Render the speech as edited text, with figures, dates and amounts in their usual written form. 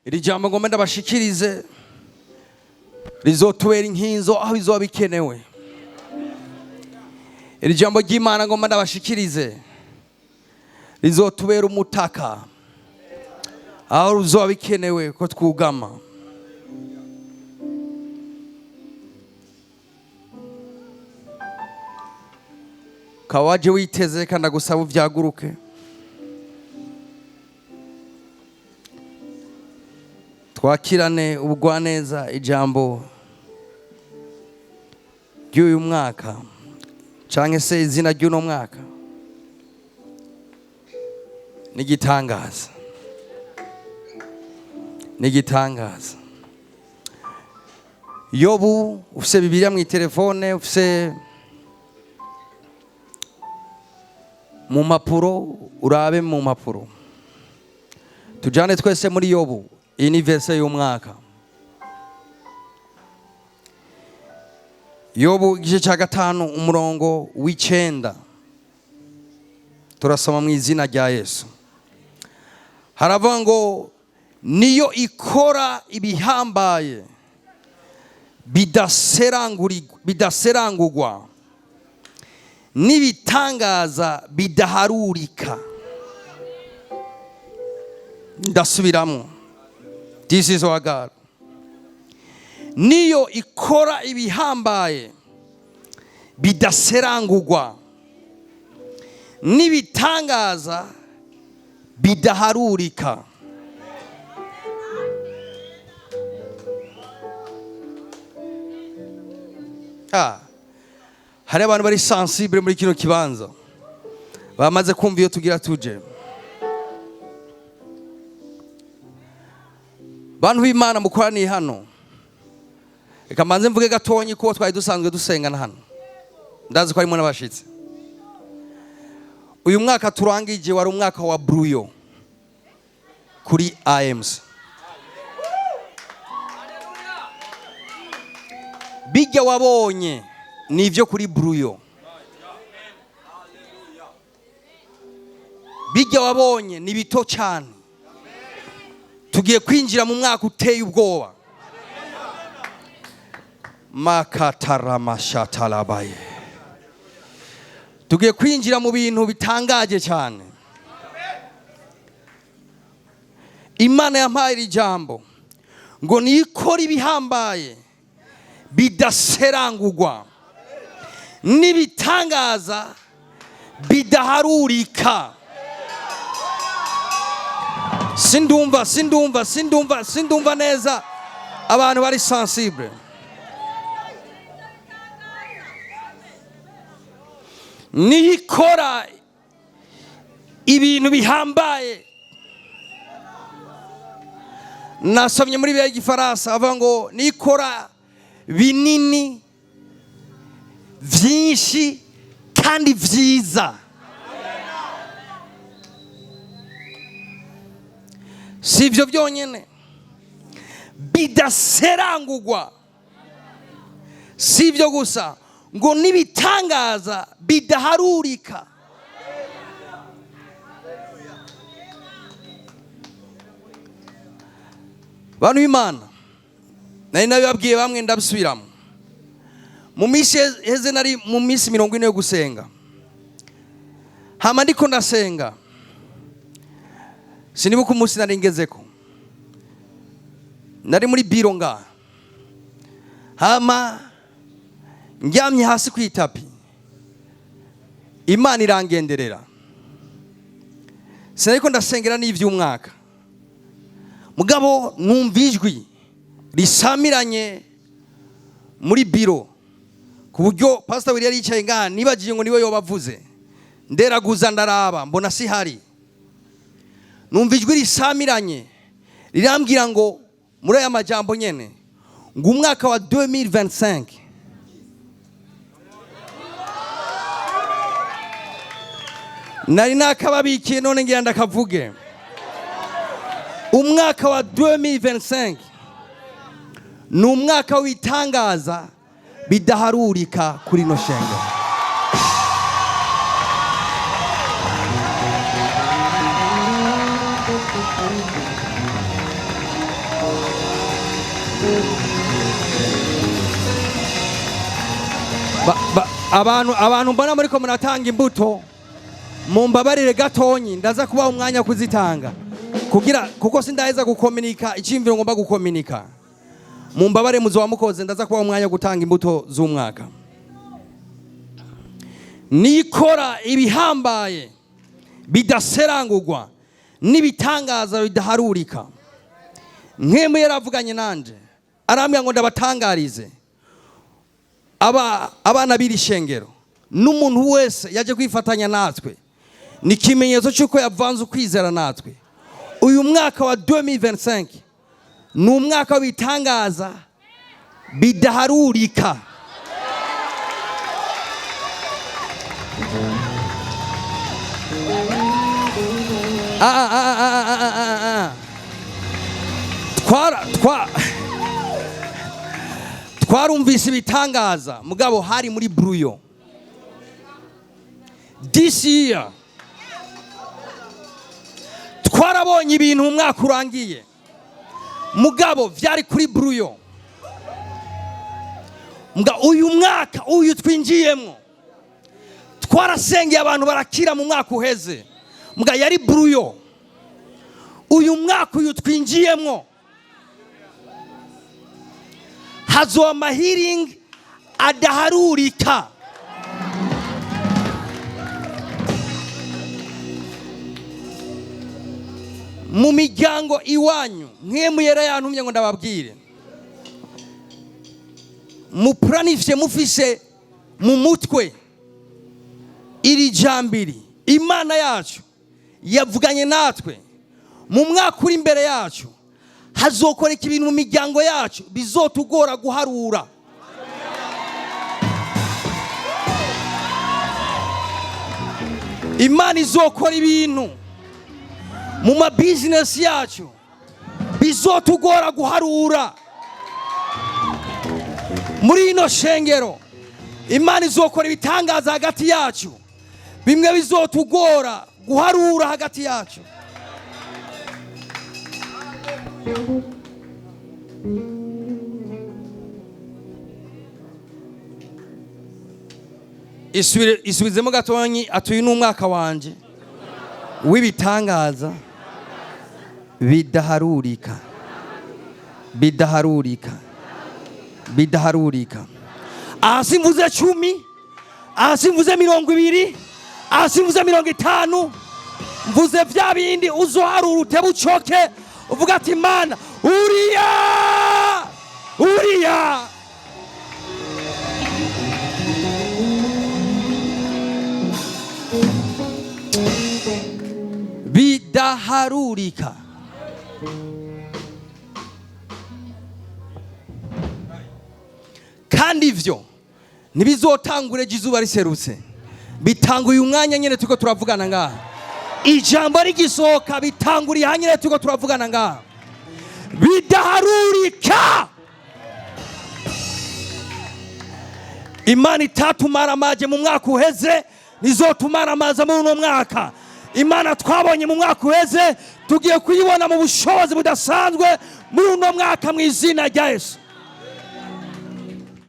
iri jambo ngomba ndabashikirize rizotubera inkinzo aho bizoba bikenewe. Iri jambo ry'Imana ngomba ndabashikirize rizotubera umutaka aho ruzoba bikenewe ko twugama. Kawaje witeze kandi gusaba uvyaguruke. Twakirane ubugwaneza ijambo ry'uyu mwaka canke se izina ry'uno mwaka nigitangaza. Nigitangaza. Yobu ufise Bibiliya mu telefone, ufise mu mapuro, urabe mu mapuro. Tujane twese muri Yobu, iyi ni verse y'umwaka. Yobu igice cya 5 umurongo w'9. Turasoma mu izina rya Yesu. Haravuga ngo niyo ikora ibihambaye bidaserangurwa n'ibitangaza bidaharurika. Ndasubiramo. This is our God. Niyo ikora ibihambaye bidaserangurwa n'ibitangaza bidaharurika. Hari abantu bari sensible muri kino kibanza bamaze kumva iyo tugira tuje. Bantu b'Imana mukoraniye hano, reka manze mvuge gatonyi ko twari dusanzwe dusengana hano. Ndazi ko harimo n'abashitsi. Uyu mwaka turangije wari umwaka wa Bruyo kuri AMS. Bijya wabonye nivyo kuri Bruyo. Bijya wabonye ni bito cyane. Tugiye kwinjira mu mwaka uteye ubwoba. Makataramashatalabaye. Tugiye kwinjira mu bintu bitangaje cyane. Imana yampaye iri jambo ngo nikora ibihambaye bidaserangurwa n'ibitangaza bidaharurika. Sindumva neza abantu bari sensible. Nikora ibintu bihambaye. Nasomye muri biya gifaransa avuga ngo nikora binini vyinshi kandi vyiza. Sivyo byonyene bidaserangurwa. Sivyo gusa ngo nibitangaza bidaharurika. Bantu b'Imana, nari nabibabwiye bamwe ndabisubiramo. Mu minsi heze nari mu minsi 40 yo gusenga. Hama ndiko ndasenga. Sinibuka umunsi nari ngezeko. Nari muri biro nga. Hama ndyamye hasi ku itapi. Imana irangenderera. Sinariko ndasengera n'ivy'umwaka. Mugabo numva ijwi risamiranye muri biro ku buryo pastor wiri yari yicaye ngaha nibagiye ngo niwe yobavuze. Nderaguza ndaraba mbona si hari. Numva ijwi risamiranye rirambwira ngo muri aya majambo nyene ngo umwaka wa 2025 nari nakababikiye none ngira ndakavuge. Umwaka wa 2025 ni umwaka w'itangaza bidaharurika kuri no shenge. abantu mbona muri ko muratanga imbuto mumbabarire gatonyi ndaza kubaha umwanya wo kuzitanga kuko sindaheza gukominika icyimviro ngomba gukominika. Mumbabare muzoba mukoze ndaza kubaha umwanya wo gutanga imbuto z'umwaka. Nikora ibihambaye bidaserangurwa n'ibitangaza bidaharurika. Nk'emwe yaravuganye nanje arambwira ngo ndabatangarize abana b'iri shengero n'umuntu wese yaje kwifatanya natwe ni ikimenyetso cy'uko yavanze ukwizera natwe. Uyu mwaka wa 2025 ni umwaka w'ibitangaza bidaharurika. Twarumvise ibitangaza mugabo hari muri bruyo. This year twarabonye ibintu mu mwaka urangiye mugabo vyari kuri bruyo. Uyu mwaka uyu twinjiyemo twarasengeye abantu barakira mu mwaka uheze yari bruyo. Uyu mwaka uyu twinjiyemo hazoba amahiringi adaharurika. Mu miryango iwanyu nk'emwe yarayantumye ngo ndababwire muplanifye mufise mu mutwe iri jambiri Imana yacu yavuganye natwe mu mwaka uri imbere yacu hazokoreka ibintu mu miryango yacu bizotugora guharura. Imana izokora ibintu mu ma business yacu bizotugora guharura. Muri ino shengero Imana izokora ibitangaza hagati yacu bimwe bizotugora guharura hagati yacu. Isubizemo gatonyi atuye n'umwaka wanje w'ibitangaza bidaharurika. Ahasi mvuze 10, ahasi mvuze 20, ahasi mvuze 50, mvuze vya bindi uzoharura utebucoke uvuga ati Mana uriya bidaharurika. Kandi ivyo ntibizotangure izuba riserutse, bitanguye umwanya nyene tuko turavugana ngaha. Ijambo rigisohoka bitanguriye hanyene tuko turavugana ngaha. Bidaharurika. Imana itatumara amaje mu mwaka uheze nizotumara amaza muri uno mwaka. Imana twabonye mu mwaka uheze tugiye kuyibona mu bushobozi budasanzwe muri uno mwaka mu izina rya Yesu.